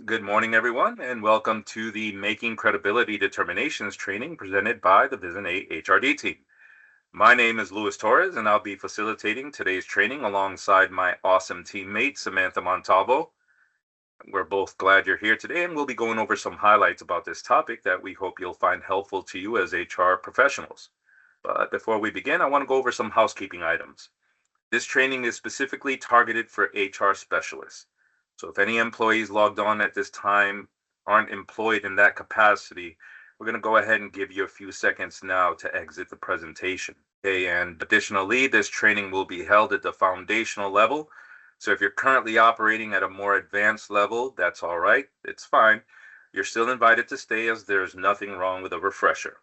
Good morning, everyone, and welcome to the Making Credibility Determinations training presented by the VISN HRD team. My name is Luis Torres, and I'll be facilitating today's training alongside my awesome teammate, Samantha Montalvo. We're both glad you're here today, and we'll be going over some highlights about this topic that we hope you'll find helpful to you as HR professionals. But before we begin, I want to go over some housekeeping items. This training is specifically targeted for HR specialists. So if any employees logged on at this time aren't employed in that capacity, we're going to go ahead and give you a few seconds now to exit the presentation. Okay, and additionally, this training will be held at the foundational level. So if you're currently operating at a more advanced level, that's all right. It's fine. You're still invited to stay as there's nothing wrong with a refresher.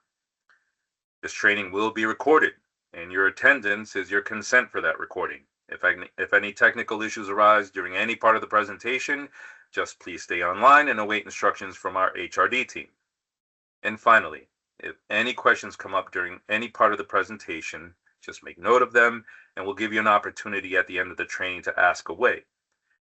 This training will be recorded, and your attendance is your consent for that recording. If any technical issues arise during any part of the presentation, just please stay online and await instructions from our HRD team. And finally, if any questions come up during any part of the presentation, just make note of them, and we'll give you an opportunity at the end of the training to ask away.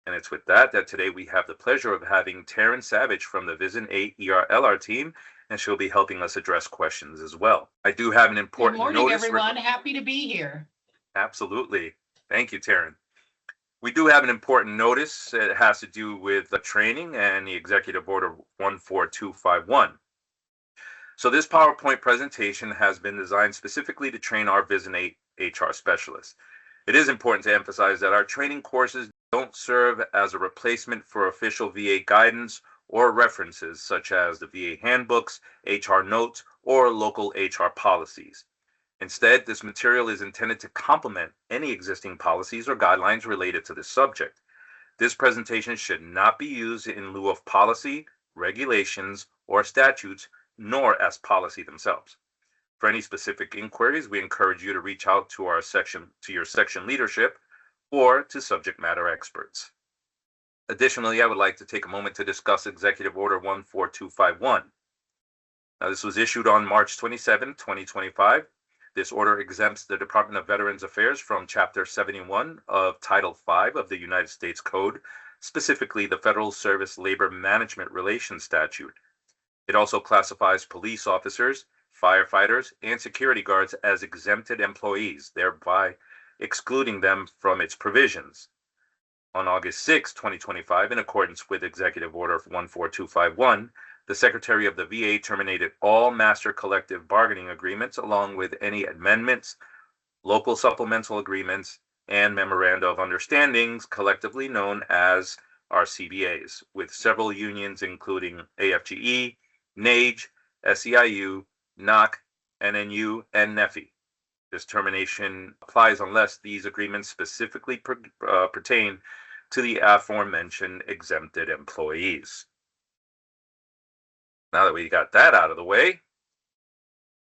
And it's with that today we have the pleasure of having Taryn Savage from the VISN 8 ERLR team, and she'll be helping us address questions as well. I do have an important notice. Good morning, notice. everyone. Happy to be here. Absolutely. Thank you, Taryn. We do have an important notice. It has to do with the training and the Executive Order 14251. So this PowerPoint presentation has been designed specifically to train our VISN 8 HR specialists. It is important to emphasize that our training courses don't serve as a replacement for official VA guidance or references such as the VA handbooks, HR notes, or local HR policies. Instead, this material is intended to complement any existing policies or guidelines related to this subject. This presentation should not be used in lieu of policy, regulations, or statutes, nor as policy themselves. For any specific inquiries, we encourage you to reach out to your section leadership or to subject matter experts. Additionally, I would like to take a moment to discuss Executive Order 14251. Now, this was issued on March 27, 2025. This order exempts the Department of Veterans Affairs from Chapter 71 of Title V of the United States Code, specifically the Federal Service Labor Management Relations Statute. It also classifies police officers, firefighters, and security guards as exempted employees, thereby excluding them from its provisions. On August 6, 2025, in accordance with Executive Order 14251, the Secretary of the VA terminated all master collective bargaining agreements along with any amendments, local supplemental agreements, and memoranda of understandings, collectively known as RCBAs, with several unions including AFGE, NAGE, SEIU, NOC, NNU, and NEFI. This termination applies unless these agreements specifically pertain to the aforementioned exempted employees. Now that we got that out of the way,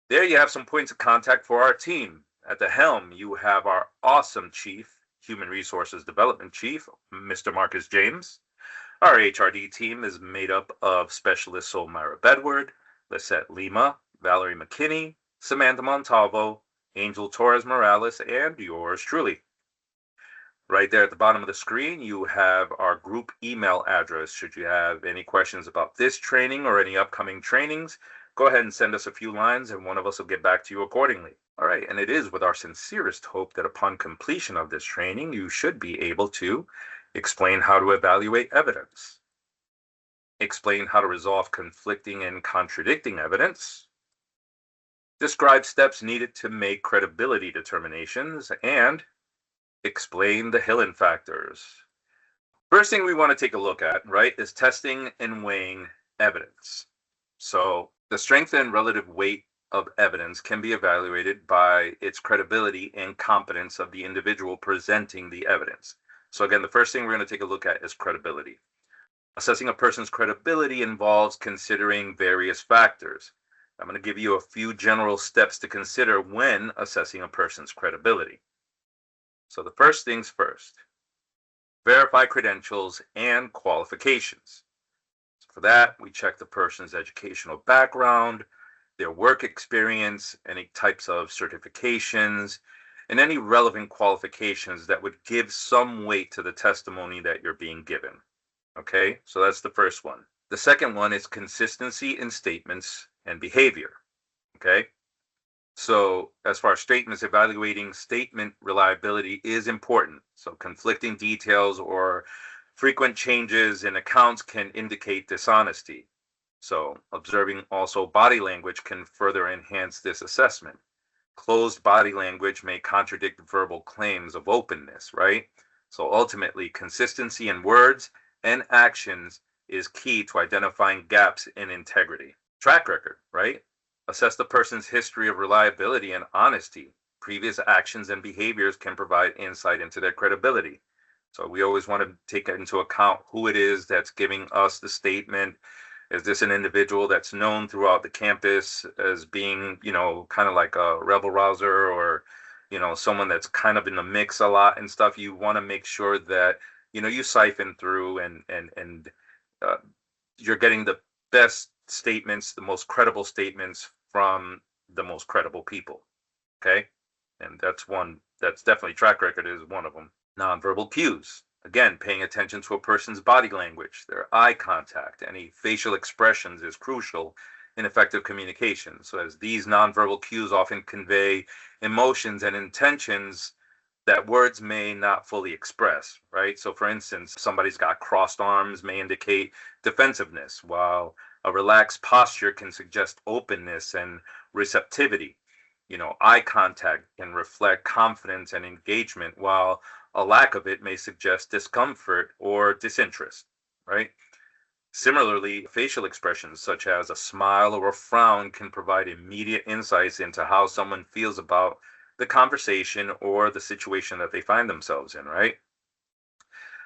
there you have some points of contact for our team. At the helm, you have our awesome Chief, Human Resources Development Chief, Mr. Marcus James. Our HRD team is made up of Specialists Omira Bedward, Lisette Lima, Valerie McKinney, Samantha Montalvo, Angel Torres Morales, and yours truly. Right there at the bottom of the screen, you have our group email address. Should you have any questions about this training or any upcoming trainings, go ahead and send us a few lines and one of us will get back to you accordingly. All right, and it is with our sincerest hope that upon completion of this training, you should be able to explain how to evaluate evidence, explain how to resolve conflicting and contradicting evidence, describe steps needed to make credibility determinations, and explain the Hillen Factors. First thing we want to take a look at, right, is testing and weighing evidence. So the strength and relative weight of evidence can be evaluated by its credibility and competence of the individual presenting the evidence. So again, the first thing we're going to take a look at is credibility. Assessing a person's credibility involves considering various factors. I'm going to give you a few general steps to consider when assessing a person's credibility. So the first things first, verify credentials and qualifications. So for that, we check the person's educational background, their work experience, any types of certifications, and any relevant qualifications that would give some weight to the testimony that you're being given. Okay, so that's the first one. The second one is consistency in statements and behavior. Okay, so as far as statements, evaluating statement reliability is important. So conflicting details or frequent changes in accounts can indicate dishonesty. So observing also body language can further enhance this assessment. Closed body language may contradict verbal claims of openness, right? So ultimately, consistency in words and actions is key to identifying gaps in integrity. Track record, right? Assess the person's history of reliability and honesty. Previous actions and behaviors can provide insight into their credibility. So we always want to take into account who it is that's giving us the statement. Is this an individual that's known throughout the campus as being, kind of like a rebel rouser, or, someone that's kind of in the mix a lot and stuff? You want to make sure that, you siphon through and uh, you're getting the best statements, the most credible statements from the most credible people. Okay. And that's definitely track record is one of them. Nonverbal cues. Again, paying attention to a person's body language, their eye contact, any facial expressions is crucial in effective communication. So, as these nonverbal cues often convey emotions and intentions that words may not fully express, right? So, for instance, somebody's got crossed arms may indicate defensiveness, while a relaxed posture can suggest openness and receptivity. Eye contact can reflect confidence and engagement, while a lack of it may suggest discomfort or disinterest, right? Similarly, facial expressions such as a smile or a frown can provide immediate insights into how someone feels about the conversation or the situation that they find themselves in, right?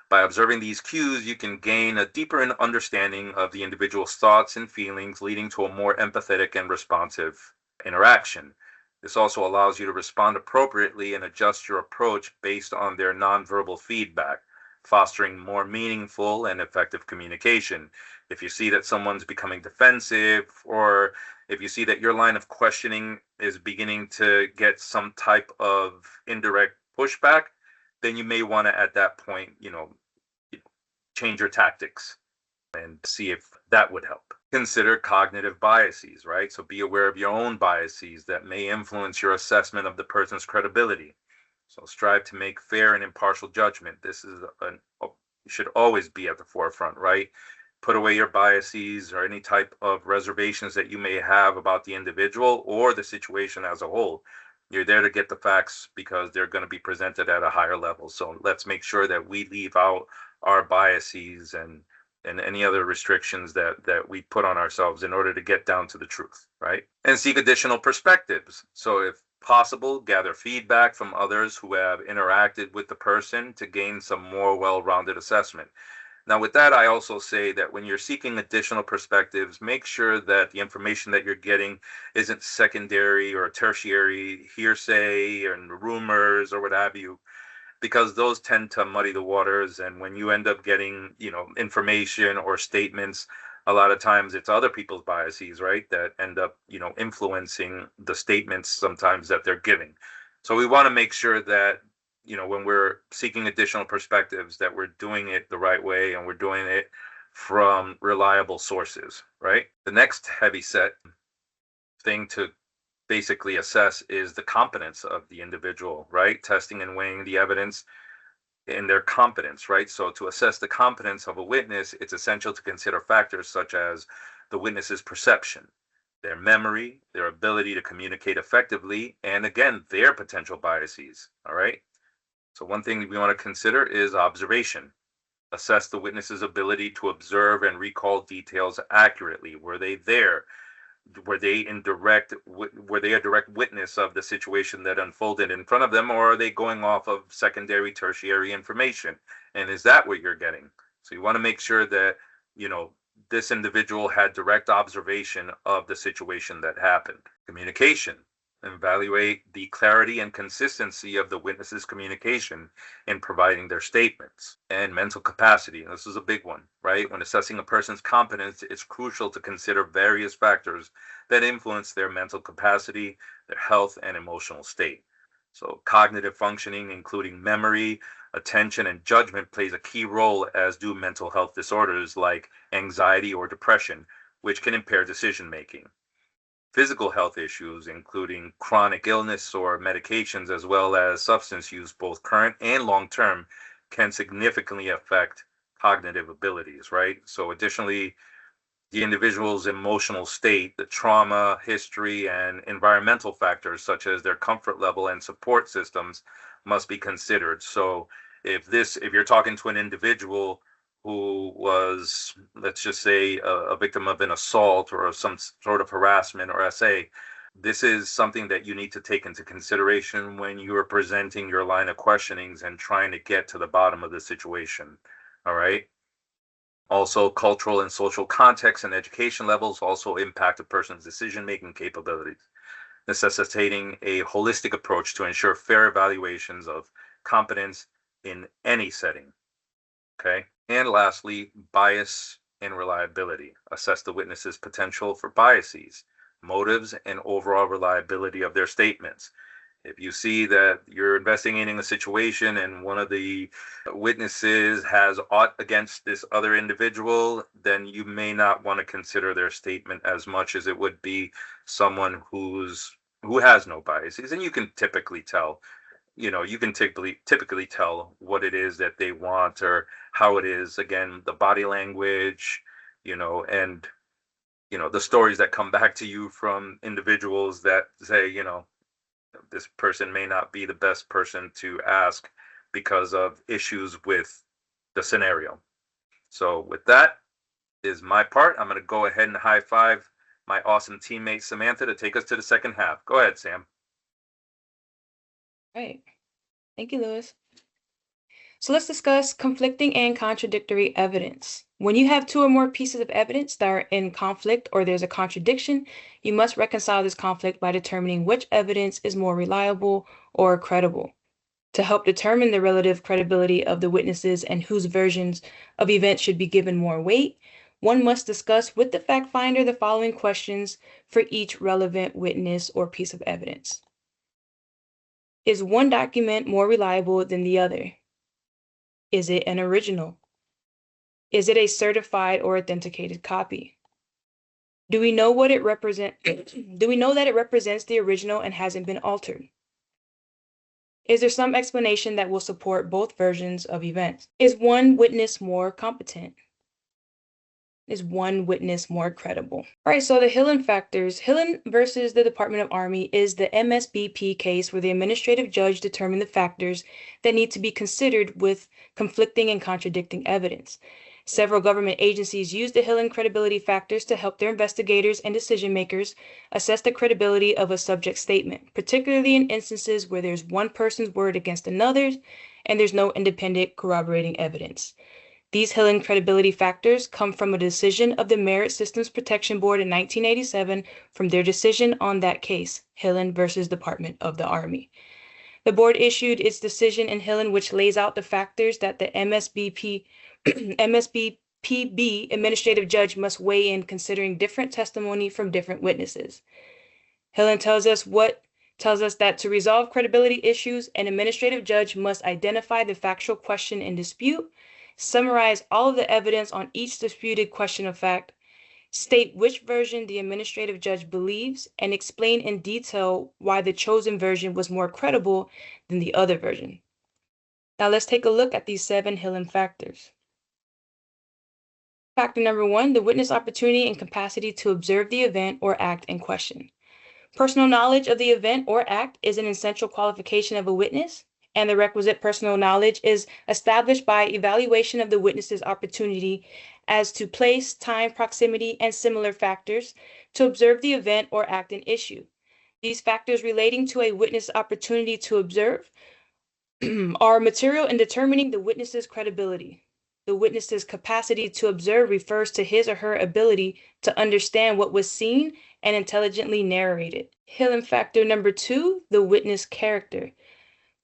By observing these cues, you can gain a deeper understanding of the individual's thoughts and feelings, leading to a more empathetic and responsive interaction. This also allows you to respond appropriately and adjust your approach based on their nonverbal feedback, fostering more meaningful and effective communication. If you see that someone's becoming defensive, or if you see that your line of questioning is beginning to get some type of indirect pushback, then you may want to, at that point, change your tactics and see if that would help. Consider cognitive biases, right? So be aware of your own biases that may influence your assessment of the person's credibility. So strive to make fair and impartial judgment. This is should always be at the forefront, right? Put away your biases or any type of reservations that you may have about the individual or the situation as a whole. You're there to get the facts because they're going to be presented at a higher level. So let's make sure that we leave out our biases and any other restrictions that we put on ourselves in order to get down to the truth, right? And seek additional perspectives. So if possible, gather feedback from others who have interacted with the person to gain some more well-rounded assessment. Now, with that, I also say that when you're seeking additional perspectives, make sure that the information that you're getting isn't secondary or tertiary hearsay and rumors or what have you, because those tend to muddy the waters. And when you end up getting, information or statements, a lot of times it's other people's biases, right, that end up, influencing the statements sometimes that they're giving. So we want to make sure that, when we're seeking additional perspectives, that we're doing it the right way and we're doing it from reliable sources, right? The next heavy set thing to basically assess is the competence of the individual, right? Testing and weighing the evidence in their competence, right? So to assess the competence of a witness, it's essential to consider factors such as the witness's perception, their memory, their ability to communicate effectively, and again, their potential biases, all right? So one thing we want to consider is observation. Assess the witness's ability to observe and recall details accurately. Were they there? Were they a direct witness of the situation that unfolded in front of them, or are they going off of secondary, tertiary information? And is that what you're getting? So you want to make sure that, this individual had direct observation of the situation that happened. Communication. Evaluate the clarity and consistency of the witness's communication in providing their statements. And mental capacity. And this is a big one, right? When assessing a person's competence, it's crucial to consider various factors that influence their mental capacity, their health, and emotional state. So cognitive functioning, including memory, Attention and judgment plays a key role, as do mental health disorders like anxiety or depression, which can impair decision making. Physical health issues, including chronic illness or medications, as well as substance use, both current and long term, can significantly affect cognitive abilities, right? So, additionally, the individual's emotional state, the trauma, history, and environmental factors such as their comfort level and support systems must be considered. So if you're talking to an individual who was, let's just say, a victim of an assault or some sort of harassment or SA, this is something that you need to take into consideration when you are presenting your line of questionings and trying to get to the bottom of the situation. All right. Also, cultural and social context and education levels also impact a person's decision-making capabilities, necessitating a holistic approach to ensure fair evaluations of competence in any setting. Okay. And lastly, bias and reliability. Assess the witness's potential for biases, motives, and overall reliability of their statements. If you see that you're investigating a situation and one of the witnesses has aught against this other individual, then you may not want to consider their statement as much as it would be someone who has no biases. And you can typically tell, you can typically tell what it is that they want or how it is. Again, the body language, and the stories that come back to you from individuals that say, this person may not be the best person to ask because of issues with the scenario. So with that is my part. I'm going to go ahead and high five my awesome teammate Samantha to take us to the second half. Go ahead, Sam. Right. Thank you, Lewis. So let's discuss conflicting and contradictory evidence. When you have two or more pieces of evidence that are in conflict or there's a contradiction, you must reconcile this conflict by determining which evidence is more reliable or credible. To help determine the relative credibility of the witnesses and whose versions of events should be given more weight, one must discuss with the fact finder the following questions for each relevant witness or piece of evidence. Is one document more reliable than the other? Is it an original? Is it a certified or authenticated copy? Do we know what it do we know that it represents the original and hasn't been altered? Is there some explanation that will support both versions of events? Is one witness more competent? Is one witness more credible? All right, so the Hillen factors. Hillen versus the Department of Army is the MSBP case where the administrative judge determined the factors that need to be considered with conflicting and contradicting evidence. Several government agencies use the Hillen credibility factors to help their investigators and decision makers assess the credibility of a subject statement, particularly in instances where there's one person's word against another's and there's no independent corroborating evidence. These Hillen credibility factors come from a decision of the Merit Systems Protection Board in 1987 from their decision on that case, Hillen versus Department of the Army. The board issued its decision in Hillen, which lays out the factors that the MSBPB administrative judge must weigh in considering different testimony from different witnesses. Hillen tells us that to resolve credibility issues, an administrative judge must identify the factual question in dispute, summarize all of the evidence on each disputed question of fact, state which version the administrative judge believes, and explain in detail why the chosen version was more credible than the other version. Now let's take a look at these 7 Hillen factors. Factor number 1, the witness opportunity and capacity to observe the event or act in question. Personal knowledge of the event or act is an essential qualification of a witness, and the requisite personal knowledge is established by evaluation of the witness's opportunity as to place, time, proximity, and similar factors to observe the event or act in issue. These factors relating to a witness' opportunity to observe are material in determining the witness's credibility. The witness's capacity to observe refers to his or her ability to understand what was seen and intelligently narrated. Hillen factor number 2, the witness character.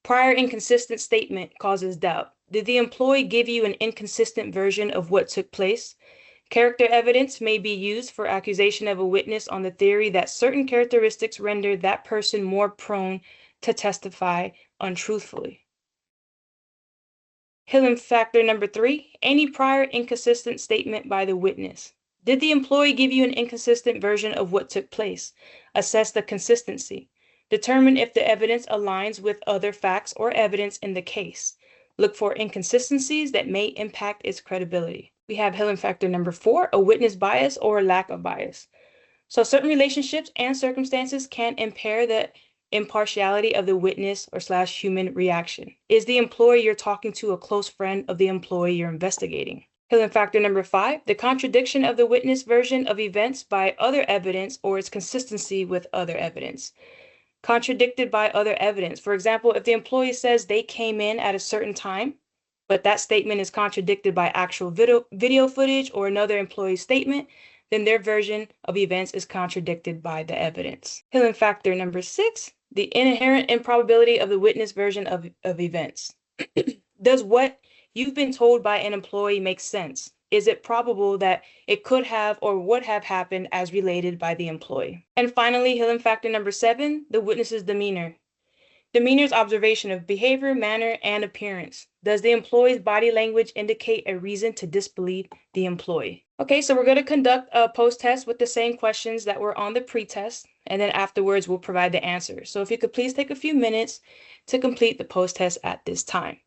Prior inconsistent statement causes doubt. Did the employee give you an inconsistent version of what took place? Character evidence may be used for accusation of a witness on the theory that certain characteristics render that person more prone to testify untruthfully. Hillen factor number 3, any prior inconsistent statement by the witness. Did the employee give you an inconsistent version of what took place? Assess the consistency. Determine if the evidence aligns with other facts or evidence in the case. Look for inconsistencies that may impact its credibility. We have Hillen factor number 4, a witness bias or lack of bias. So certain relationships and circumstances can impair the impartiality of the witness or / human reaction. Is the employee you're talking to a close friend of the employee you're investigating? Hillen factor number 5, the contradiction of the witness version of events by other evidence or its consistency with other evidence. Contradicted by other evidence. For example, if the employee says they came in at a certain time, but that statement is contradicted by actual video footage or another employee's statement, then their version of events is contradicted by the evidence. Hillen factor number 6, the inherent improbability of the witness version of events. Does what you've been told by an employee make sense? Is it probable that it could have or would have happened as related by the employee? And finally, Hillen factor number 7, the witness's demeanor. Demeanor's observation of behavior, manner, and appearance. Does the employee's body language indicate a reason to disbelieve the employee? Okay, so we're going to conduct a post-test with the same questions that were on the pre-test, and then afterwards we'll provide the answers. So if you could please take a few minutes to complete the post-test at this time.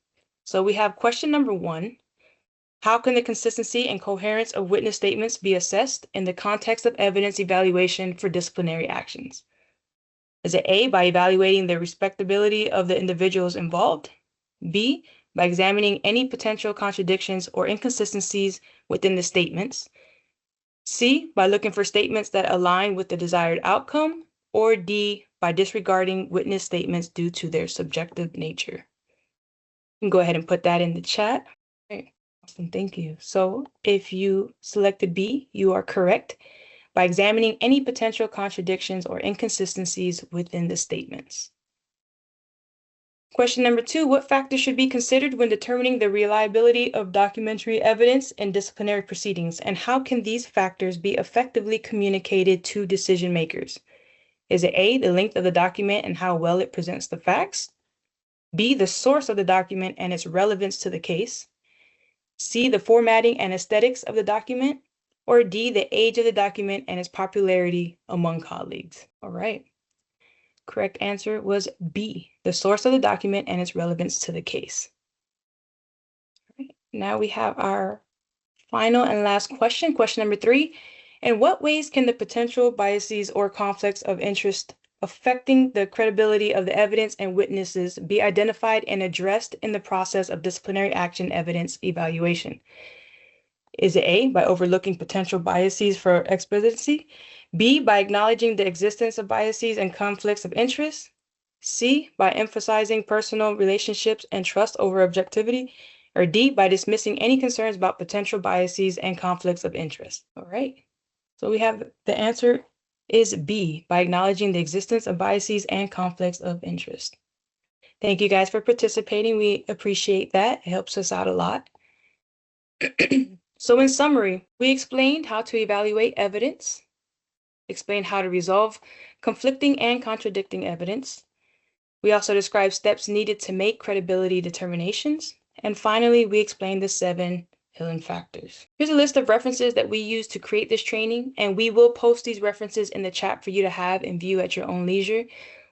So we have question number 1. How can the consistency and coherence of witness statements be assessed in the context of evidence evaluation for disciplinary actions? Is it A, by evaluating the respectability of the individuals involved? B, by examining any potential contradictions or inconsistencies within the statements? C, by looking for statements that align with the desired outcome? Or D, by disregarding witness statements due to their subjective nature? You can go ahead and put that in the chat. Okay, awesome, thank you. So if you selected B, you are correct. By examining any potential contradictions or inconsistencies within the statements. Question number 2, what factors should be considered when determining the reliability of documentary evidence in disciplinary proceedings, and how can these factors be effectively communicated to decision makers? Is it A, the length of the document and how well it presents the facts? B, the source of the document and its relevance to the case? C, the formatting and aesthetics of the document? Or D, the age of the document and its popularity among colleagues? All right. Correct answer was B, the source of the document and its relevance to the case. All right. Now we have our final and last question, question number 3. In what ways can the potential biases or conflicts of interest affecting the credibility of the evidence and witnesses be identified and addressed in the process of disciplinary action evidence evaluation? Is it A, by overlooking potential biases for expediency? B, by acknowledging the existence of biases and conflicts of interest? C, by emphasizing personal relationships and trust over objectivity? Or D, by dismissing any concerns about potential biases and conflicts of interest? All right. So we have the answer is B, by acknowledging the existence of biases and conflicts of interest. Thank you guys for participating. We appreciate that. It helps us out a lot. So in summary, we explained how to evaluate evidence, explained how to resolve conflicting and contradicting evidence. We also described steps needed to make credibility determinations. And finally, we explained the 7 Hillen factors. Here's a list of references that we use to create this training, and we will post these references in the chat for you to have and view at your own leisure.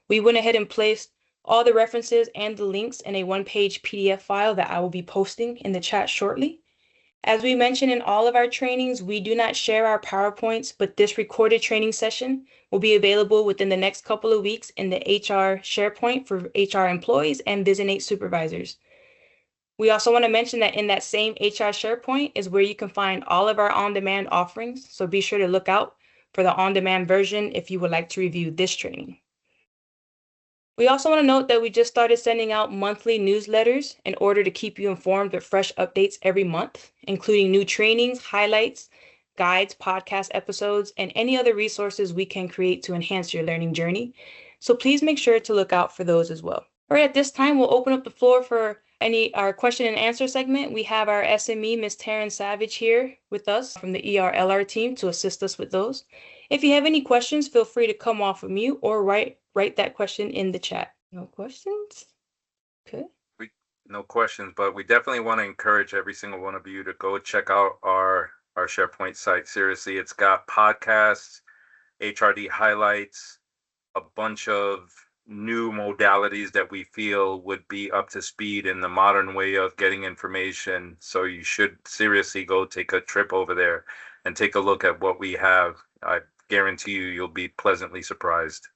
We went ahead and placed all the references and the links in a 1-page PDF file that I will be posting in the chat shortly. As we mentioned in all of our trainings, we do not share our PowerPoints, but this recorded training session will be available within the next couple of weeks in the HR SharePoint for HR employees and VISN supervisors. We also want to mention that in that same HR SharePoint is where you can find all of our on-demand offerings, so be sure to look out for the on-demand version if you would like to review this training. We also want to note that we just started sending out monthly newsletters in order to keep you informed with fresh updates every month, including new trainings, highlights, guides, podcast episodes, and any other resources we can create to enhance your learning journey. So please make sure to look out for those as well. All right, at this time, we'll open up the floor for our question and answer segment. We have our SME, Ms. Taryn Savage, here with us from the ER/LR team to assist us with those. If you have any questions, feel free to come off of mute or write that question in the chat. No questions? Okay. No questions, but we definitely want to encourage every single one of you to go check out our SharePoint site. Seriously, it's got podcasts, HRD highlights, a bunch of new modalities that we feel would be up to speed in the modern way of getting information. So you should seriously go take a trip over there and take a look at what we have. I guarantee you'll be pleasantly surprised.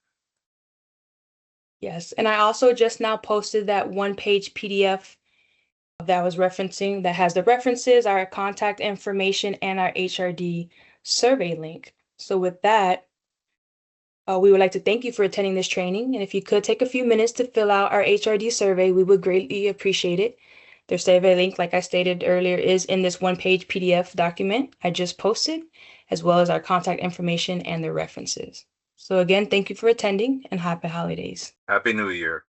Yes, and I also just now posted that one-page PDF that I was referencing that has the references, our contact information, and our HRD survey link. So with that, we would like to thank you for attending this training. And if you could take a few minutes to fill out our HRD survey, we would greatly appreciate it. The survey link, like I stated earlier, is in this one-page PDF document I just posted, as well as our contact information and the references. So again, thank you for attending and happy holidays. Happy New Year.